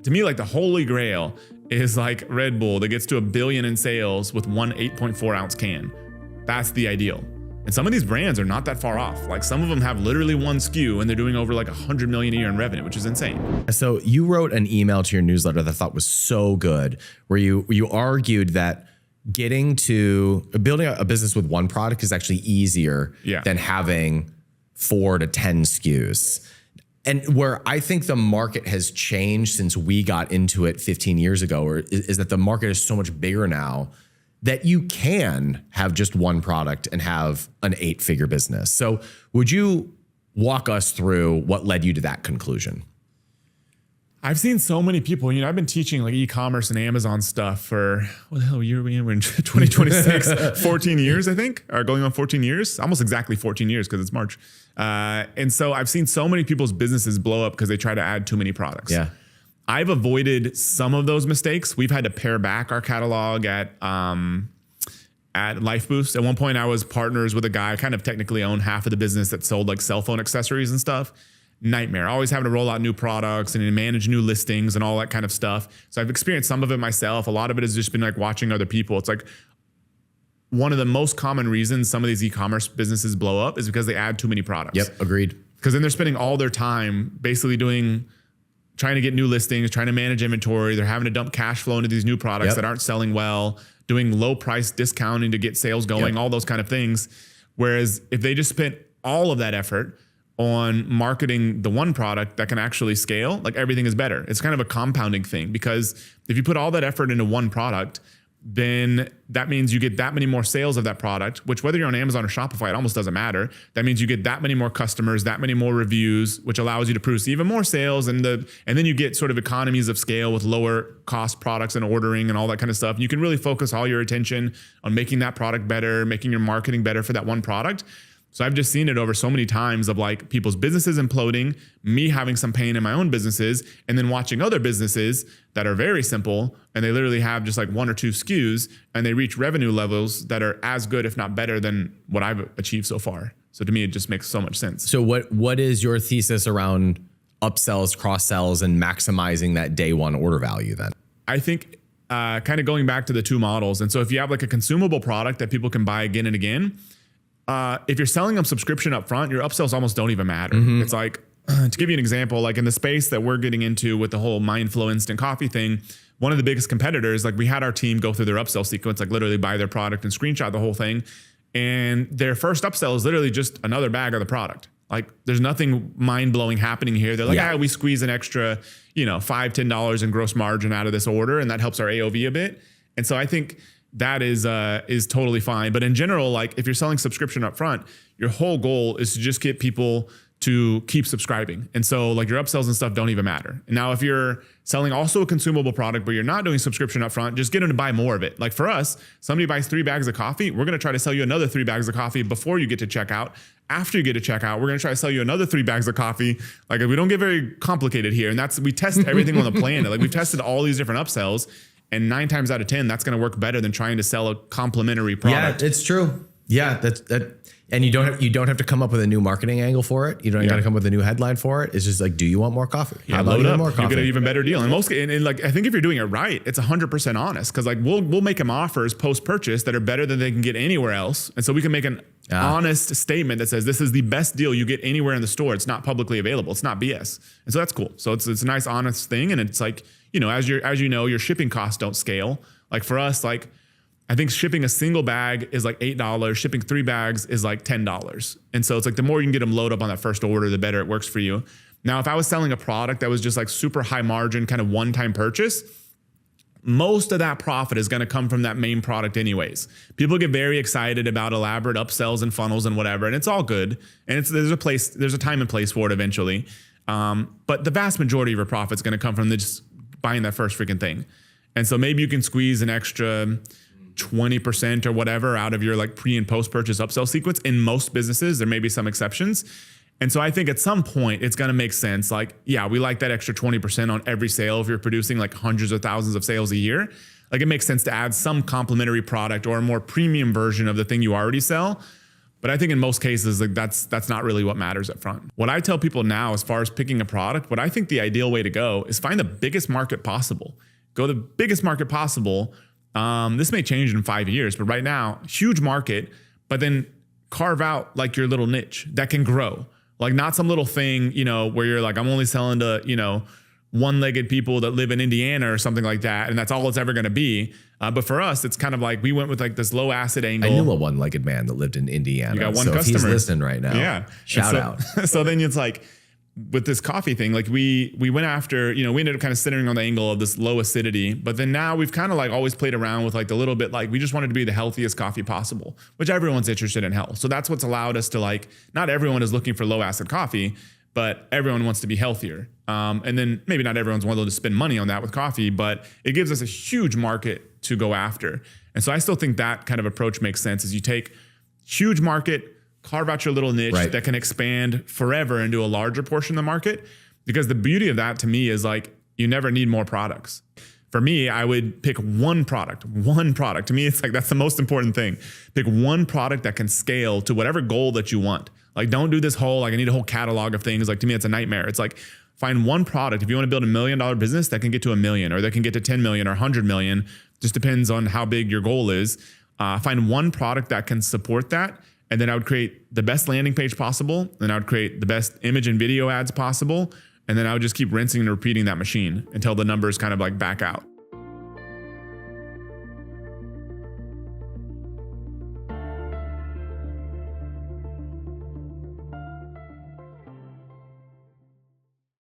But to me, like the holy grail is like Red Bull that gets to $1 billion in sales with one 8.4 ounce can. That's the ideal. And some of these brands are not that far off. Like some of them have literally one SKU and they're doing over like 100 million a year in revenue, which is insane. So you wrote an email to your newsletter that I thought was so good, where you argued that building a business with one product is actually easier than having 4 to 10 SKUs. And where I think the market has changed since we got into it 15 years ago, is that the market is so much bigger now that you can have just one product and have an 8-figure business. So would you walk us through what led you to that conclusion? I've seen so many people, I've been teaching like e-commerce and Amazon stuff for, what the hell year are we in? We're in 2026, 14 years, I think, or going on 14 years, almost exactly 14 years because it's March. And so I've seen so many people's businesses blow up because they try to add too many products. Yeah. I've avoided some of those mistakes. We've had to pare back our catalog at Lifeboost. At one point, I was partners with a guy, kind of technically owned half of the business that sold like cell phone accessories and stuff. Nightmare. Always having to roll out new products and manage new listings and all that kind of stuff. So I've experienced some of it myself. A lot of it has just been like watching other people. It's like one of the most common reasons some of these e-commerce businesses blow up is because they add too many products. Yep, agreed. Because then they're spending all their time basically trying to get new listings, trying to manage inventory. They're having to dump cash flow into these new products that aren't selling well, doing low price discounting to get sales going, all those kind of things. Whereas if they just spent all of that effort on marketing the one product that can actually scale, like everything is better. It's kind of a compounding thing, because if you put all that effort into one product, then that means you get that many more sales of that product, which whether you're on Amazon or Shopify, it almost doesn't matter. That means you get that many more customers, that many more reviews, which allows you to produce even more sales. And then you get sort of economies of scale with lower cost products and ordering and all that kind of stuff. You can really focus all your attention on making that product better, making your marketing better for that one product. So I've just seen it over so many times of like people's businesses imploding, me having some pain in my own businesses, and then watching other businesses that are very simple and they literally have just like 1 or 2 SKUs and they reach revenue levels that are as good, if not better, than what I've achieved so far. So to me, it just makes so much sense. So what is your thesis around upsells, cross sells, and maximizing that day one order value then? I think kind of going back to the 2 models. And so if you have like a consumable product that people can buy again and again, if you're selling them subscription up front, your upsells almost don't even matter. It's like, to give you an example, like in the space that we're getting into with the whole Mindflow instant coffee thing, one of the biggest competitors, like we had our team go through their upsell sequence, like literally buy their product and screenshot the whole thing. And their first upsell is literally just another bag of the product. Like there's nothing mind blowing happening here. They're like, we squeeze an extra, $5, $10 in gross margin out of this order. And that helps our AOV a bit. And so I think that is totally fine. But in general, like if you're selling subscription up front, your whole goal is to just get people to keep subscribing. And so like your upsells and stuff don't even matter. And now if you're selling also a consumable product, but you're not doing subscription up front, just get them to buy more of it. Like for us, somebody buys 3 bags of coffee, we're going to try to sell you another 3 bags of coffee before you get to checkout. After you get to checkout, we're going to try to sell you another 3 bags of coffee. Like we don't get very complicated here. And we test everything on the planet. Like we've tested all these different upsells. And 9 times out of 10, that's going to work better than trying to sell a complementary product. Yeah, it's true. Yeah, that. And you don't have to come up with a new marketing angle for it. You don't got to come up with a new headline for it. It's just like, do you want more coffee? Yeah, load up. More coffee? You get an even better deal. And like I think if you're doing it right, it's 100% honest, because like we'll make them offers post purchase that are better than they can get anywhere else. And so we can make an honest statement that says this is the best deal you get anywhere in the store. It's not publicly available. It's not BS. And so that's cool. So it's a nice honest thing. And it's like, as you know, your shipping costs don't scale. Like for us, like I think shipping a single bag is like $8. Shipping 3 bags is like $10. And so it's like the more you can get them load up on that first order, the better it works for you. Now, if I was selling a product that was just like super high margin, kind of one-time purchase, most of that profit is going to come from that main product anyways. People get very excited about elaborate upsells and funnels and whatever, and it's all good. And there's a time and place for it eventually. But the vast majority of your profit is going to come from just buying that first freaking thing. And so maybe you can squeeze an extra 20% or whatever out of your like pre and post purchase upsell sequence. In most businesses, there may be some exceptions. And so I think at some point it's going to make sense. Like, yeah, we like that extra 20% on every sale. If you're producing like hundreds of thousands of sales a year, like it makes sense to add some complementary product or a more premium version of the thing you already sell. But I think in most cases, like that's not really what matters up front. What I tell people now, as far as picking a product, what I think the ideal way to go is find the biggest market possible. Go the biggest market possible. This may change in 5 years, but right now, huge market, but then carve out like your little niche that can grow. Like not some little thing, you know, where you're like, I'm only selling to, you know, one-legged people that live in Indiana or something like that. And that's all it's ever going to be. But for us, it's kind of like we went with like this low acid angle. I knew a one-legged man that lived in Indiana. You got one so customer. If he's listening right now. Yeah. Shout out. So then it's like with this coffee thing, like we went after, you know, we ended up kind of centering on the angle of this low acidity, but then now we've kind of like always played around with like the little bit, like we just wanted to be the healthiest coffee possible, which everyone's interested in health. So that's what's allowed us to like, not everyone is looking for low acid coffee, but everyone wants to be healthier. And then maybe not everyone's willing to spend money on that with coffee, but it gives us a huge market to go after. And so I still think that kind of approach makes sense, is you take huge market, carve out your little niche that can expand forever into a larger portion of the market. Because the beauty of that to me is like, you never need more products. For me, I would pick one product. To me, it's like, that's the most important thing. Pick one product that can scale to whatever goal that you want. Like, don't do this whole, like I need a whole catalog of things. Like to me, it's a nightmare. It's like, find one product. If you want to build $1 million business, that can get to $1 million, or that can get to 10 million or 100 million, just depends on how big your goal is. Find one product that can support that. And then I would create the best landing page possible. And I would create the best image and video ads possible. And then I would just keep rinsing and repeating that machine until the numbers kind of like back out.